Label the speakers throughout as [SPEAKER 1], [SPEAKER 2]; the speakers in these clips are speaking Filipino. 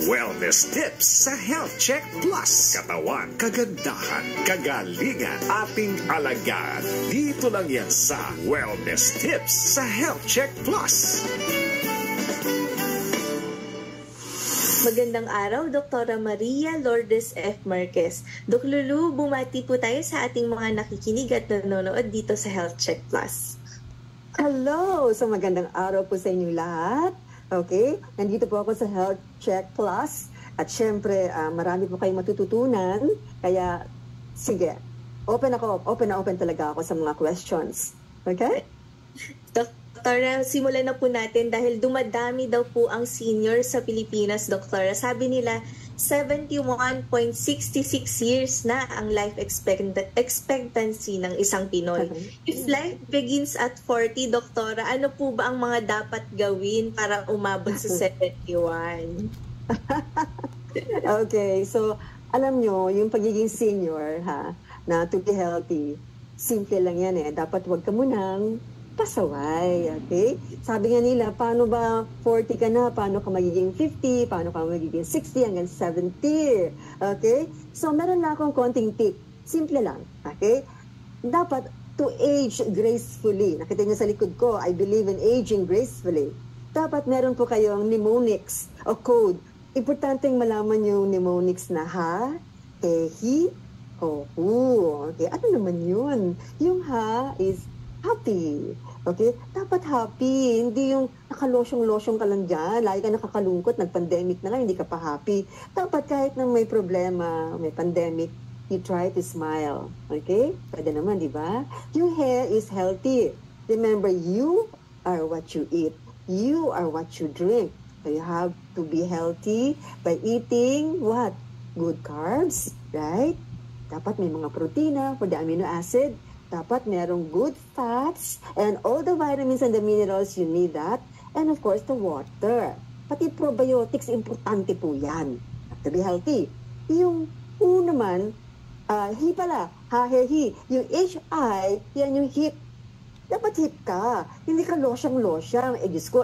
[SPEAKER 1] Wellness tips sa Health Check Plus. Katawan, kagandahan, kagalingan, ating alagaan. Dito lang yan sa Wellness tips sa Health Check Plus.
[SPEAKER 2] Magandang araw, Dr. Maria Lourdes F. Marquez. Dok Lulu, bumati po tayo sa ating mga nakikinig at nanonood dito sa Health Check Plus.
[SPEAKER 3] Hello! So magandang araw po sa inyo lahat. Okay? Nandito po ako sa Health Check Plus. At syempre, marami po kayong matututunan. Kaya, sige, open talaga ako sa mga questions. Okay?
[SPEAKER 2] Doktora, simulan na po natin dahil dumadami daw po ang senior sa Pilipinas, Doktora. Sabi nila, 71.66 years na ang life expectancy ng isang Pinoy. If life begins at 40, Doktora, ano po ba ang mga dapat gawin para umabot sa 71?
[SPEAKER 3] Okay, so alam nyo, yung pagiging senior, na to be healthy, simple lang yan eh. Dapat wag ka munang pasaway, okay? Sabi nga nila, paano ba 40 ka na? Paano ka magiging 50? Paano ka magiging 60 hanggang 70? Okay? So, meron na akong konting tip. Simple lang, okay? Dapat to age gracefully. Nakita niyo sa likod ko, I believe in aging gracefully. Dapat meron po kayong mnemonics o code. Importanteng malaman yung mnemonics na ha, hi, ho, hu. Okay? Ano naman yun? Yung ha is happy. Okay? Dapat happy. Hindi yung nakalosyong-losyong ka lang dyan. Lagi ka nakakalungkot, nag-pandemic na lang, hindi ka pa happy. Dapat kahit na may problema, may pandemic, you try to smile. Okay? Pwede naman, di ba? Yung hair is healthy. Remember, you are what you eat. You are what you drink. So you have to be healthy by eating what? Good carbs, right? Dapat may mga protina for the amino acid. Dapat merong good fats and all the vitamins and the minerals, you need that. And of course, the water. Pati probiotics, importante po yan. To be healthy. Yung naman, hi pala, hi. Yung HI, yan yung hip. Dapat hip ka. Hindi ka losyang-losyang. Diyos ko,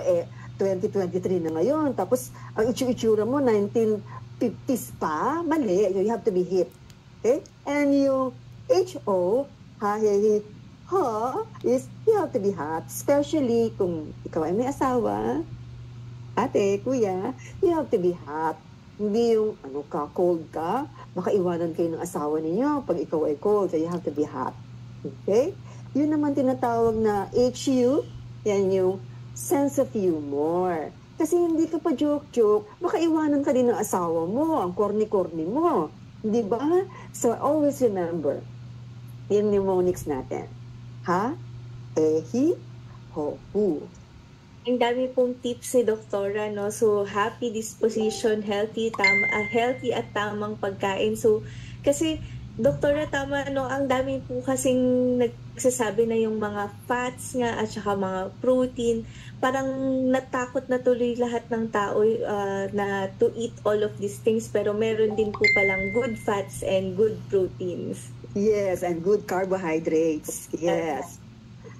[SPEAKER 3] 2023 na ngayon. Tapos, ang itsura mo, 1950s pa. Mali. You have to be hip. Okay? And yung HO, is you have to be hot. Especially kung ikaw ay may asawa, ate, kuya, you have to be hot. Hindi yung, cold ka, baka iwanan kayo ng asawa ninyo pag ikaw ay cold, so you have to be hot. Okay? Yun naman tinatawag na HU, yan yung sense of humor. Kasi hindi ka pa joke-joke, baka iwanan ka din ng asawa mo, ang corny-corny mo. Di ba? So always remember, yung mnemonics natin. Ha? Hi, ho, hu.
[SPEAKER 2] Ang dami pong tips ni Doktora, no? So, happy disposition, healthy at tamang pagkain. So, kasi, Doktora, tama, no? Ang dami po kasing nagsasabi na yung mga fats nga at saka mga protein. Parang natakot na tuloy lahat ng tao na to eat all of these things. Pero meron din po palang good fats and good proteins.
[SPEAKER 3] Yes, and good carbohydrates. Yes.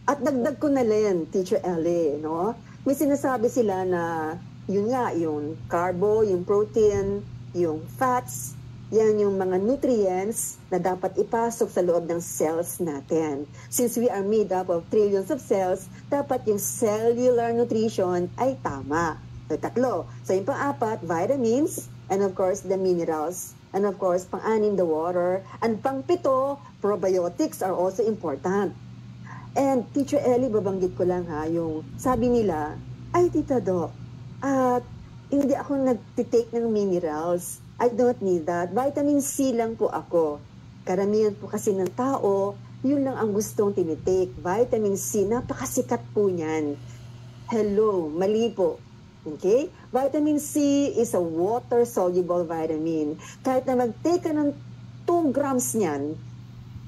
[SPEAKER 3] At dagdag ko na rin, Teacher Ellie, no? May sinasabi sila na yun nga, yung carbo, yung protein, yung fats, yan yung mga nutrients na dapat ipasok sa loob ng cells natin. Since we are made up of trillions of cells, dapat yung cellular nutrition ay tama. So, 3. So, yung pang-4, vitamins, and of course, the minerals. And of course, pang-6, the water. And pang-7, probiotics are also important. And Teacher Ellie, babanggit ko lang yung sabi nila, ay Tita Doc, hindi ako nag-take ng minerals. I don't need that. Vitamin C lang po ako. Karamihan po kasi ng tao, yun lang ang gustong tinitake. Vitamin C, napakasikat po niyan. Hello, mali po. Okay? Vitamin C is a water-soluble vitamin. Kahit na mag-take ka ng 2 grams niyan,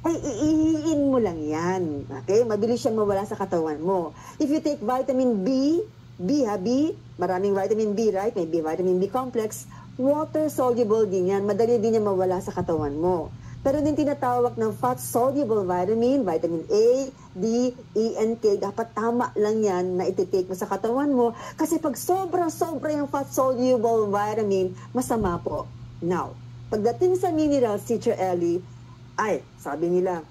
[SPEAKER 3] ay iiin mo lang yan. Okay? Mabilis siyang mawala sa katawan mo. If you take vitamin B, maraming vitamin B, right? May B, vitamin B complex, water-soluble din yan. Madali din yan mawala sa katawan mo. Pero din tinatawag ng fat-soluble vitamin, vitamin A, D, E, and K. Dapat tama lang yan na iti-take mo sa katawan mo. Kasi pag sobra-sobra yung fat-soluble vitamin, masama po. Now, pagdating sa minerals, Teacher Ellie, ay, sabi nila,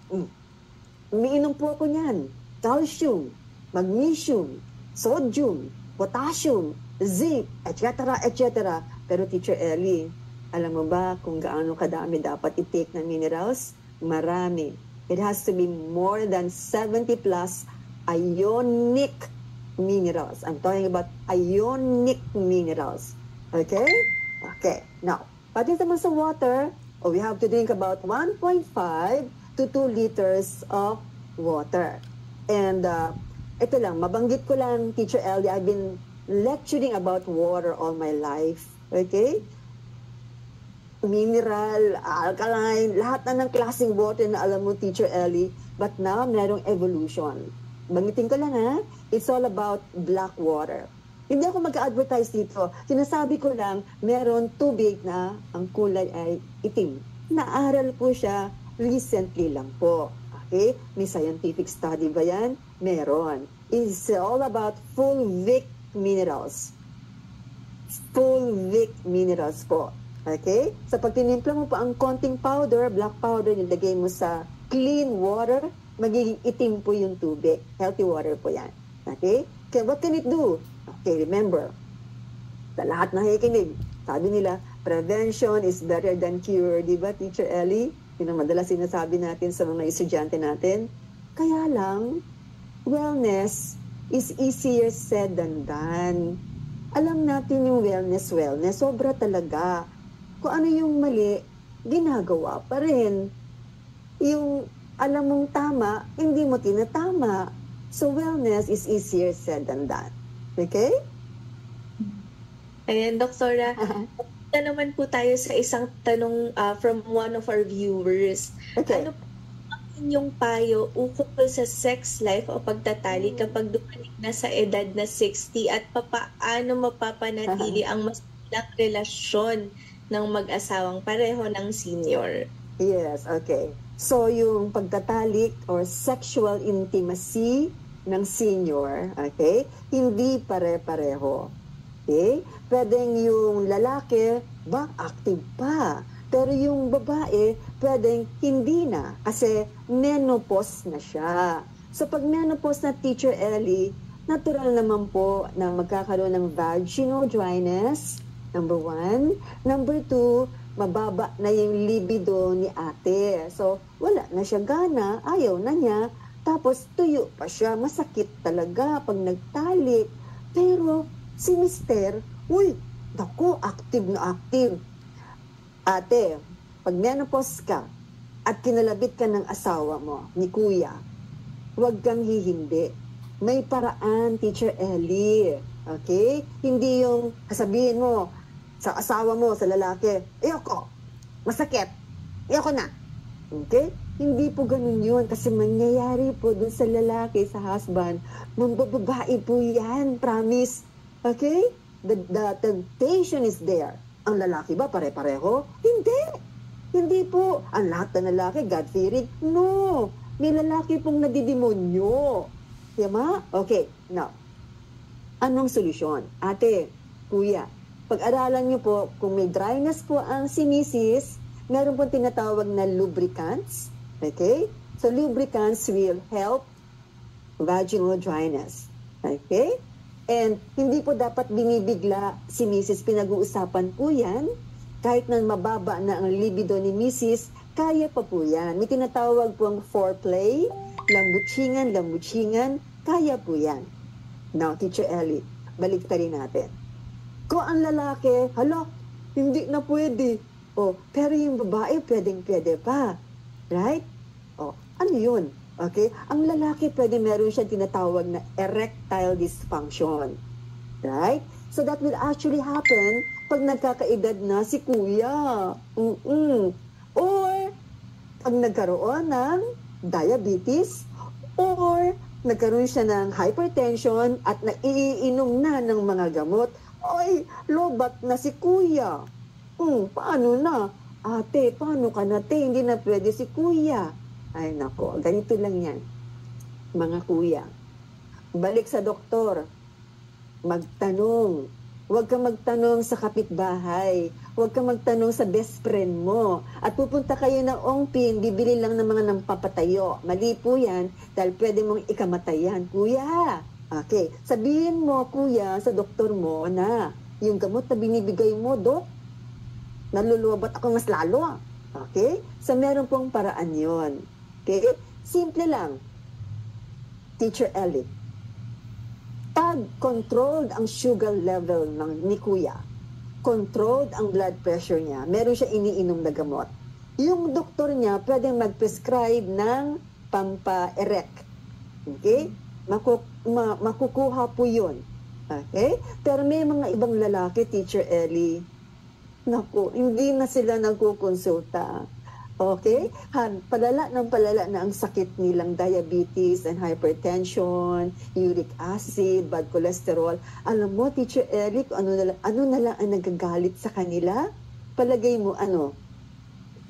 [SPEAKER 3] umiinom po ako niyan. Calcium, magnesium, sodium, potassium, zinc, etc., etc. Pero Teacher Ellie, alam mo ba kung gaano kadami dapat i-take na minerals? Marami. It has to be more than 70 plus ionic minerals. I'm talking about ionic minerals. Okay? Okay. Now, pati naman sa water, we have to drink about 1.5 to 2 liters of water. And ito lang, mabanggit ko lang, Teacher Ellie, I've been lecturing about water all my life. Okay? Mineral, alkaline, lahat na ng klaseng water na alam mo, Teacher Ellie. But now, merong evolution. Bangitin ko lang ha, it's all about black water. Hindi ako mag-advertise dito. Sinasabi ko lang, meron tubig na ang kulay ay itim. Naaral po siya recently lang po. Okay? May scientific study ba yan? Meron. It's all about fulvic minerals. Fulvic minerals po. Okay? Sa pag tinimpla mo pa ang konting powder, black powder, nilagay mo sa clean water, magiging itim po yung tubig. Healthy water po yan. Okay? Okay, what can it do? Okay, remember, sa lahat na nakikinig, sabi nila, prevention is better than cure. Di ba, Teacher Ellie? Yun ang madalas sinasabi natin sa mga estudyante natin. Kaya lang, wellness is easier said than done. Alam natin yung wellness, sobra talaga. Kung ano yung mali, ginagawa pa rin. Yung alam mong tama, hindi mo tinatama. So wellness is easier said than done. Okay?
[SPEAKER 2] Ayan, Doktora. Na naman po tayo sa isang tanong from one of our viewers.
[SPEAKER 3] Okay.
[SPEAKER 2] Ano po ang inyong payo ukol sa sex life o pagtatali kapag dumating na sa edad na 60 at paano mapapanatili ang mas malang relasyon ng mag-asawang pareho ng senior?
[SPEAKER 3] Yes, okay. So, yung pagtatalik or sexual intimacy ng senior, okay, hindi pare-pareho. Okay? Pwedeng yung lalaki, active pa. Pero yung babae, pwedeng hindi na kasi menopause na siya. So, pag menopause na, Teacher Ellie, natural naman po na magkakaroon ng vaginal dryness, number 1. Number 2, mababa na yung libido ni ate. So, wala na siya gana, ayaw na niya. Tapos, tuyo pa siya. Masakit talaga pag nagtalik. Pero, si mister, naku, active na active. Ate, pag menopause ka at kinalabit ka ng asawa mo, ni kuya, huwag kang hihindi. May paraan, Teacher Ellie. Okay? Hindi yung sasabihin mo, sa asawa mo, sa lalaki, ayoko, masakit, ayoko na. Okay? Hindi po ganun yun kasi mangyayari po dun sa lalaki, sa husband, mambababae po yan, promise. Okay? The temptation is there. Ang lalaki ba pare-pareho? Hindi. Hindi po. Ang lahat na lalaki, God-fearing? No. May lalaki pong nadidemonyo. Diba? Okay. Now, anong solusyon? Ate, kuya, pag-aralan nyo po, kung may dryness po ang si Mrs., meron po tinatawag na lubricants. Okay? So, lubricants will help vaginal dryness. Okay? And hindi po dapat binibigla si Mrs. Pinag-uusapan po yan. Kahit na mababa na ang libido ni Mrs., kaya pa po yan. May tinatawag po ang foreplay, lambutsingan, kaya po yan. Now, Teacher Ellie, balik rin natin. Kung ang lalaki, hindi na pwede. Pero yung babae, pwede pa. Right? Ano yun? Okay? Ang lalaki, pwede meron siya tinatawag na erectile dysfunction. Right? So that will actually happen pag nagkakaedad na si kuya. Or pag nagkaroon ng diabetes, or nagkaroon siya ng hypertension at naiinom na ng mga gamot. Lobat na si kuya. Paano na? ate, paano ka na, te? Hindi na pwede si kuya. Ay, nako, ganito lang yan. Mga kuya, balik sa doktor, magtanong. Huwag ka magtanong sa kapitbahay. Huwag ka magtanong sa best friend mo. At pupunta kayo ng ongpin, bibili lang ng mga nampapatayo. Mali po yan, dahil pwede mong ikamatay yan. Kuya, okay, sabihin mo, kuya, sa doktor mo na yung gamot na binibigay mo, dok, naluluwabat ako mas lalo. Okay? So, meron pong paraan yon. Okay? Simple lang. Teacher Ellie, pag controlled ang sugar level ni kuya, controlled ang blood pressure niya, meron siya iniinom na gamot. Yung doktor niya pwedeng mag-prescribe ng pampa-erect. Okay? Makukuha po yun. Okay? Pero may mga ibang lalaki, Teacher Ellie, naku, hindi na sila nagkukonsulta. Okay? Palala na ang sakit nilang diabetes and hypertension, uric acid, bad cholesterol. Alam mo, Teacher Eric, ano na lang ang nagagalit sa kanila? Palagay mo, ano?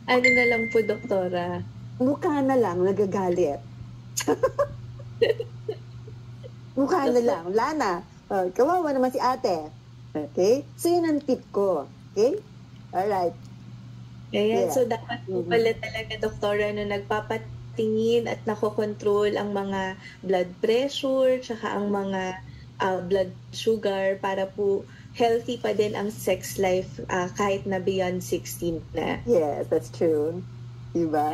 [SPEAKER 2] Ano na lang po, doktora?
[SPEAKER 3] Mukha na lang nagagalit. Mukha na lang. Lana, kawawa naman si ate. Okay? So, yun ang tip ko. Okay? Alright.
[SPEAKER 2] Ayan,
[SPEAKER 3] Yeah.
[SPEAKER 2] so dapat po pala talaga, doktora, no, nagpapatingin at nakokontrol ang mga blood pressure, tsaka ang mga blood sugar para po healthy pa din ang sex life kahit na beyond 16 na.
[SPEAKER 3] Yes, that's true. Diba?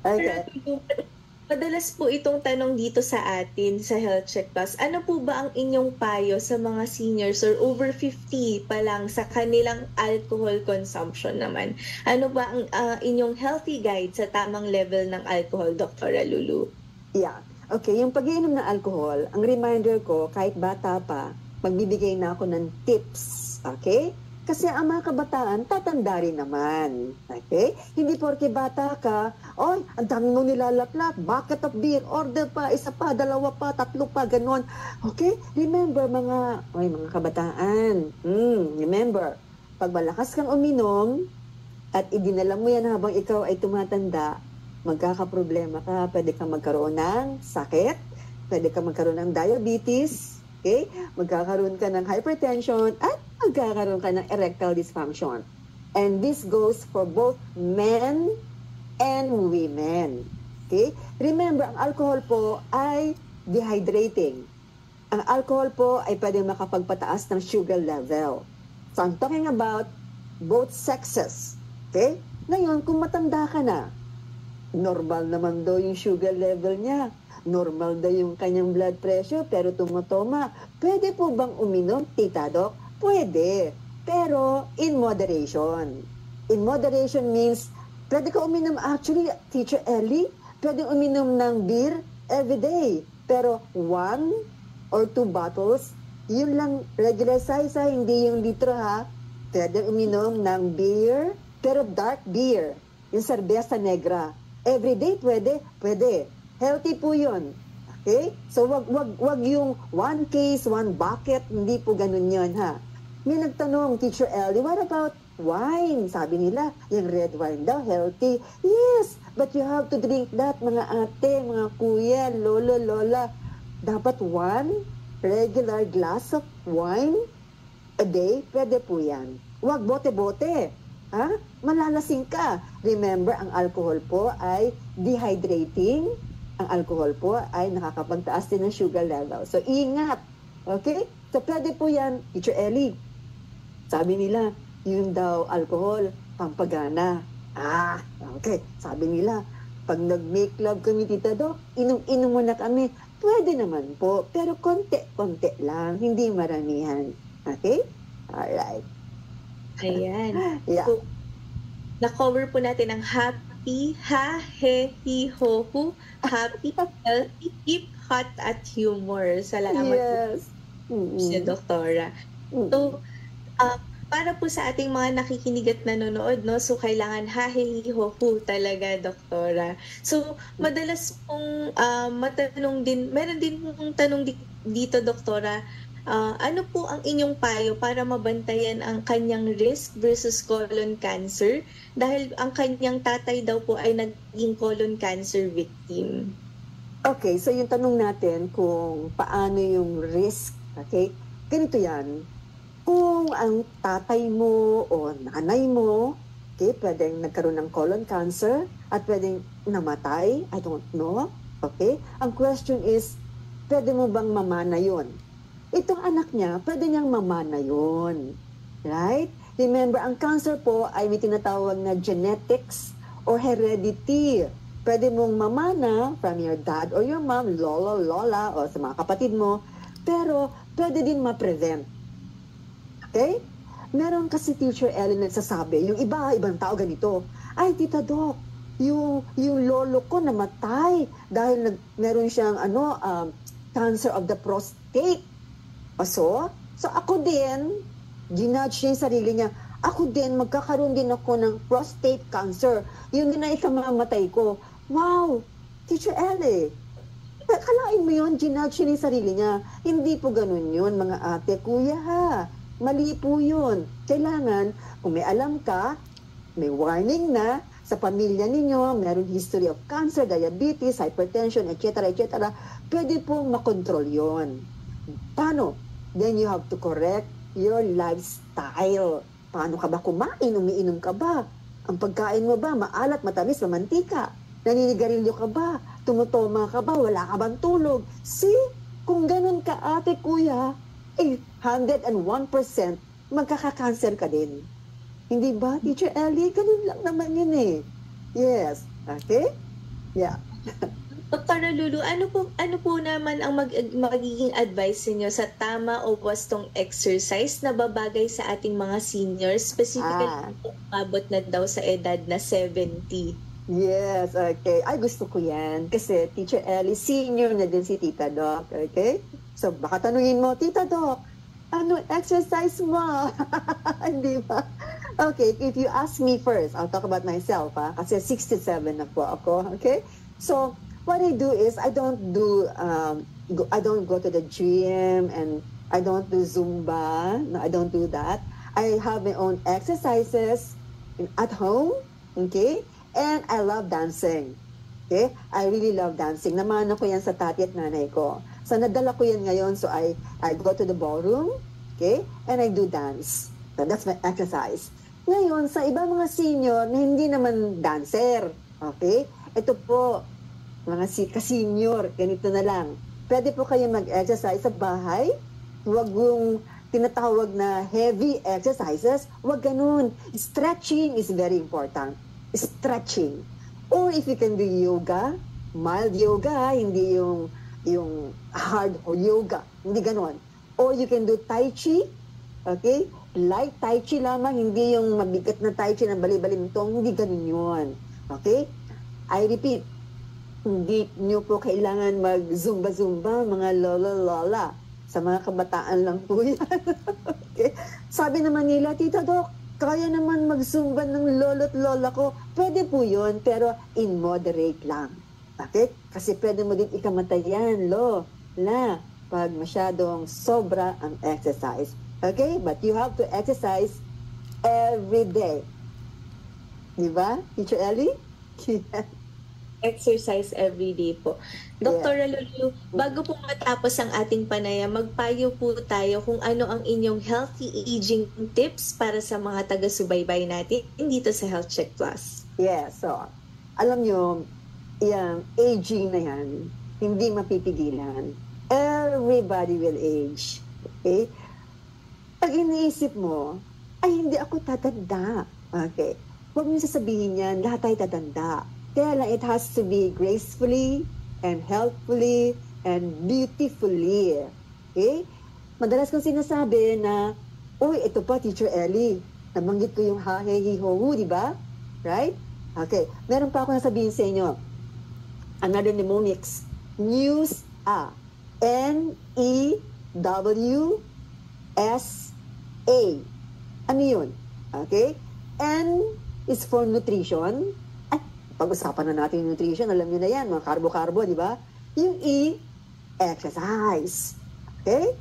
[SPEAKER 3] Okay.
[SPEAKER 2] Madalas po itong tanong dito sa atin sa Health Check Plus. Ano po ba ang inyong payo sa mga seniors or over 50 pa lang sa kanilang alcohol consumption naman? Ano ba ang inyong healthy guide sa tamang level ng alcohol, Dr. Lulu?
[SPEAKER 3] Yeah. Okay, yung pag-iinom ng alcohol, ang reminder ko, kahit bata pa, magbibigay na ako ng tips. Okay? Kasi ang mga kabataan, tatanda rin naman. Okay? Hindi porke bata ka, oy, ang dami mo nilalaplat, bucket of beer, order pa, isa pa, dalawa pa, tatlo pa, ganon. Okay? Remember mga kabataan, remember, pag malakas kang uminom, at idinala mo yan habang ikaw ay tumatanda, magkakaproblema ka, pwede kang magkaroon ng sakit, pwede kang magkaroon ng diabetes, okay? Magkakaroon ka ng hypertension, at magkakaroon ka ng erectile dysfunction. And this goes for both men and women. Okay? Remember, ang alcohol po ay dehydrating. Ang alcohol po ay pwedeng makapagpataas ng sugar level. So, I'm talking about both sexes. Okay? Ngayon, kung matanda ka na, normal naman daw yung sugar level niya. Normal daw yung kanyang blood pressure, pero tumatoma. Pwede po bang uminom, Tita Doc? Pwede, pero in moderation. In moderation means, pwede ka uminom, actually, Teacher Ellie, pwede uminom ng beer every day. Pero 1 or 2 bottles, yun lang regular size ha, hindi yung litro ha. Pwede uminom ng beer, pero dark beer, yung cerveza negra. Every day pwede, pwede. Healthy po yun. Okay? So, wag yung 1 case, 1 bucket, hindi po ganun yun, ha? May nagtanong, Teacher Ellie, what about wine? Sabi nila, yung red wine daw, healthy. Yes, but you have to drink that, mga ate, mga kuya, lolo, lola. Dapat 1 regular glass of wine a day, pwede po yan. Wag bote-bote. Ha? Malalasing ka. Remember, ang alcohol po ay dehydrating. Ang alcohol po ay nakakapagtaas din ng sugar level. So, ingat. Okay? So, pwede po yan, Teacher Ellie. Sabi nila, yun daw alcohol, pampagana. Okay. Sabi nila, pag nag-make love kami, Tita Doc, inom-inom muna kami. Pwede naman po, pero konti-konti lang, hindi maramihan. Okay? Alright.
[SPEAKER 2] Ayan.
[SPEAKER 3] Yeah.
[SPEAKER 2] So, na-cover po natin ang happy, ha, he, hi, ho, hu, happy, healthy, hip, hot, at humor. Salamat
[SPEAKER 3] Yes.
[SPEAKER 2] po si Doktora. So, para po sa ating mga nakikinig at nanonood, no, so kailangan hahihihohu talaga, Doktora. So, madalas pong matanong din, meron din pong tanong dito, Doktora, Ano po ang inyong payo para mabantayan ang kanyang risk versus colon cancer? Dahil ang kanyang tatay daw po ay naging colon cancer victim.
[SPEAKER 3] Okay, so yung tanong natin kung paano yung risk, okay? Ganito yan. Kung ang tatay mo o nanay mo, okay, pwedeng nagkaroon ng colon cancer at pwedeng namatay, I don't know, okay? Ang question is, pwede mo bang mamana yun? Itong anak niya, pwede niyang mamana yun, right? Remember, ang cancer po ay may tinatawag na genetics or heredity. Pwede mong mamana from your dad or your mom, lola, o sa mga kapatid mo, pero pwede din ma-prevent. Okay? Meron kasi Teacher Ellen nagsasabi, yung ibang tao ganito, ay Tita Doc, yung lolo ko namatay dahil meron siyang cancer of the prostate. So ako din, ginudge niya yung sarili niya, ako din, magkakaroon din ako ng prostate cancer. Yun din na ikamamatay ko. Wow! Teacher Ellie, kalain mo yun, ginudge niya yung sarili niya. Hindi po ganun yun, mga ate, kuya ha. Mali po yun. Kailangan, kung may alam ka, may warning na, sa pamilya ninyo, meron history of cancer, diabetes, hypertension, etc., etc., pwede pong makontrol yun. Paano? Then you have to correct your lifestyle. Paano ka ba kumain? Umiinom ka ba? Ang pagkain mo ba? Maalat, matamis, mamantika? Naninigarilyo ka ba? Tumutoma ka ba? Wala ka bang tulog? See? Kung ganun ka, ate, kuya, 101% magkaka-cancer ka din. Hindi ba, Teacher Ellie? Ganun lang naman yun eh. Yes. Okay? Yeah.
[SPEAKER 2] Dr. Lulu, ano po naman ang magiging advice niyo sa tama o wastong exercise na babagay sa ating mga seniors, specifically abot na daw sa edad na 70?
[SPEAKER 3] Yes, okay. Ay, gusto ko yan. Kasi Teacher Ellie, senior na din si Tita Doc. Okay? So, baka tanungin mo, Tita Doc, ano exercise mo? Hindi ba? Okay, if you ask me first, I'll talk about myself, kasi 67 na po ako. Okay? So, what I do is, I don't go to the gym and I don't do Zumba. No, I don't do that. I have my own exercises at home. Okay? And I love dancing. Okay? I really love dancing. Namana ko yan sa tati at nanay ko. So, nadala ko yan ngayon. So, I go to the ballroom. Okay? And I do dance. So, that's my exercise. Ngayon, sa iba mga senior na hindi naman dancer. Okay? Ito po, mga ka-senior, ganito na lang. Pwede po kayo mag-exercise sa bahay. Huwag yung tinatawag na heavy exercises. Huwag ganun. Stretching is very important. Stretching. Or if you can do yoga, mild yoga, hindi yung hard yoga. Hindi ganun. Or you can do Tai Chi. Okay? Light Tai Chi lamang, hindi yung mabigat na Tai Chi na bali-balintong. Hindi ganun yun. Okay? I repeat, hindi nyo po kailangan mag-zumba-zumba, mga lola-lola. Sa mga kabataan lang po yan. Okay? Sabi naman nila, Tita Doc, kaya naman mag-zumba ng lolo't lola ko. Pwede po yun, pero in moderate lang. Okay? Kasi pwede mo din ikamatay yan, pag masyadong sobra ang exercise. Okay? But you have to exercise every day. Diba, Teacher Ellie?
[SPEAKER 2] Exercise every day po. Dr. Lulu, bago po matapos ang ating panayam, magpayo po tayo kung ano ang inyong healthy aging tips para sa mga taga-subaybay natin dito sa Health Check Plus.
[SPEAKER 3] Yes, so, alam nyo, yung aging na yan, hindi mapipigilan. Everybody will age. Okay? Pag iniisip mo, ay hindi ako tatanda. Okay? Huwag mo sasabihin yan, lahat tayo tatanda. Kaya lang, it has to be gracefully and healthfully and beautifully. Okay? Madalas kong sinasabi na, uy, ito pa, Teacher Ellie. Nabanggit ko yung ha-he-hi-ho-hu, di ba? Right? Okay. Meron pa ako nasabihin sa inyo. Another mnemonics. News N-E-W-S-A. Ano yun? Okay? N is for nutrition. Pag-usapan na natin yung nutrition, alam nyo na yan, mga karbo-karbo, di ba? Yung E, exercise. Okay?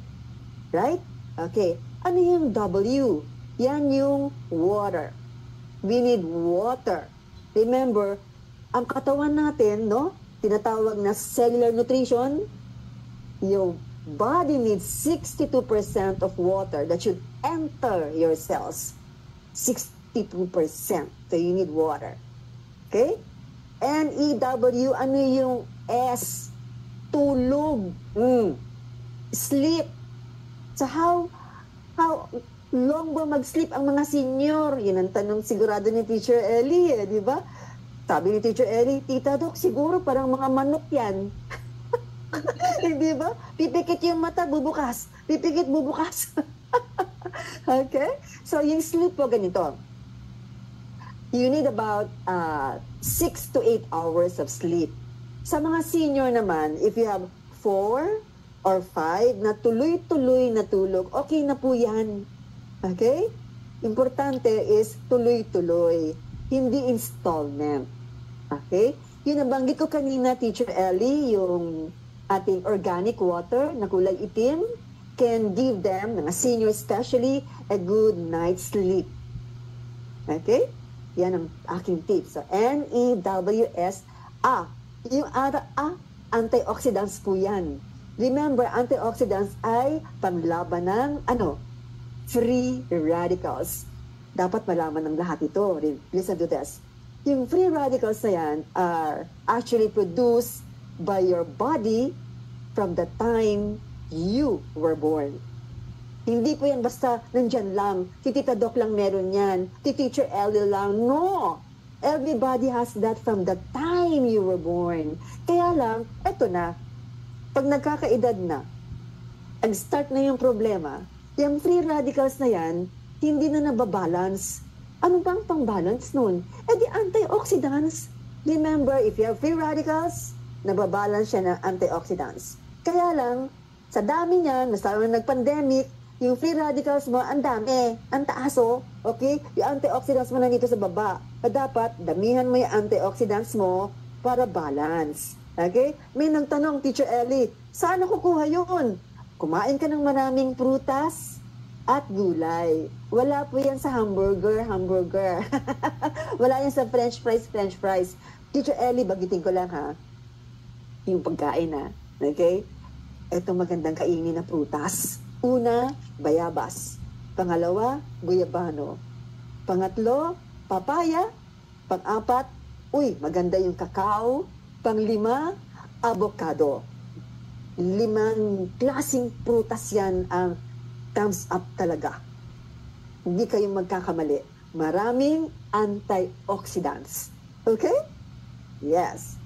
[SPEAKER 3] Right? Okay. Ano yung W? Yan yung water. We need water. Remember, ang katawan natin, no? Tinatawag na cellular nutrition. Your body needs 62% of water that should enter your cells. 62%. So you need water. Okay? N-E-W, ano yung S? Tulog. Sleep. So how long ba mag-sleep ang mga senior? Yan ang tanong sigurado ni Teacher Ellie, di ba? Sabi ni Teacher Ellie, Tita Doc, siguro parang mga manok yan. Di ba? Pipikit yung mata, bubukas. Pipikit, bubukas. Okay? So, yung sleep po ganito. You need about 6 to 8 hours of sleep. Sa mga senior naman, if you have 4 or 5 na tuloy-tuloy na tulog, okay na po yan. Okay? Importante is tuloy-tuloy, hindi installment. Okay? Yung nabanggit ko kanina, Teacher Ellie, yung ating organic water na kulay itim can give them, mga senior especially, a good night's sleep. Okay? Yan ang aking tip. So, N-E-W-S, A. Yung A, antioxidants po yan. Remember, antioxidants ay panglaban ng, free radicals. Dapat malaman ng lahat ito. Listen to this. Yung free radicals na yan are actually produced by your body from the time you were born. Hindi po yan basta nandyan lang. Si Tita Doc lang meron yan. Si Teacher Ellie lang. No! Everybody has that from the time you were born. Kaya lang, eto na. Pag nagkakaedad na, nag-start na yung problema, yung free radicals na yan, hindi na nababalance. Ano bang pang-balance nun? The antioxidants. Remember, if you have free radicals, nababalance siya ng antioxidants. Kaya lang, sa dami niyan, masabi na nag-pandemic, yung free radicals mo, ang dami, ang taaso, okay? Yung antioxidants mo nandito sa baba. Dapat, damihan mo yung antioxidants mo para balance. Okay? May nagtanong, Teacher Ellie, saan nakukuha yun? Kumain ka ng maraming prutas at gulay. Wala po yan sa hamburger. Wala yan sa french fries. Teacher Ellie, bagitin ko lang ha. Yung pagkain ha. Okay? Ito magandang kainin na prutas. Una, bayabas. Pangalawa, guyabano. Pangatlo, papaya. Pang-apat, maganda yung kakao. Pang-lima, avocado. 5 klaseng prutas yan ang thumbs up talaga. Hindi kayo magkakamali. Maraming antioxidants. Okay? Yes.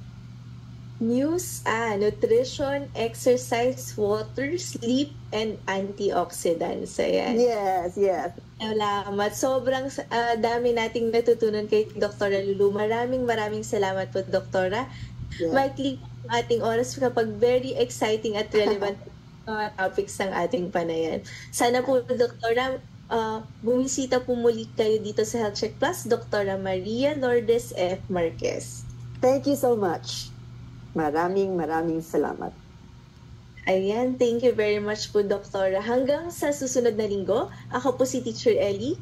[SPEAKER 2] News, nutrition, exercise, water, sleep, and antioxidants. Ayan.
[SPEAKER 3] Yes.
[SPEAKER 2] Salamat. Sobrang dami nating natutunan kay Dr. Lulu. Maraming salamat po, Doktora. Yeah. Maikli ang ating oras kapag very exciting at relevant topics ng ating panayan. Sana po, Doktora, bumisita po muli kayo dito sa Health Check Plus, Doktora Maria Lourdes F. Marquez.
[SPEAKER 3] Thank you so much. Maraming salamat.
[SPEAKER 2] Ayan, thank you very much po, Doktora. Hanggang sa susunod na linggo, ako po si Teacher Ellie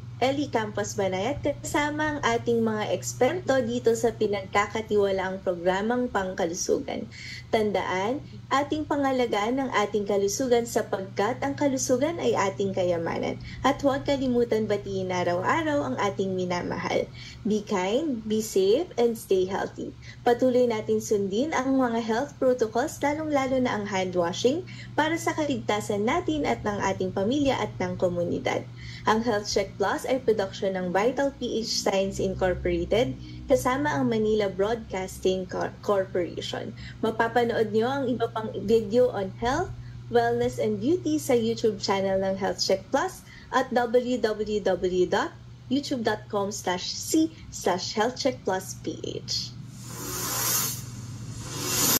[SPEAKER 2] Campos Banayat, kasama ang ating mga eksperto dito sa pinagkakatiwalaang programang Pangkalusugan. Tandaan, ating pangalagaan ang ating kalusugan sapagkat ang kalusugan ay ating kayamanan. At huwag kalimutan batiin araw-araw ang ating minamahal. Be kind, be safe, and stay healthy. Patuloy natin sundin ang mga health protocols, lalong-lalo na ang hand washing, para sa kaligtasan natin at ng ating pamilya at ng komunidad. Ang Health Check Plus ay production ng Vital PH Science Incorporated kasama ang Manila Broadcasting Corporation. Mapapanood nyo ang iba pang video on health, wellness, and beauty sa YouTube channel ng Health Check Plus at www.youtube.com/c/healthcheckplusph.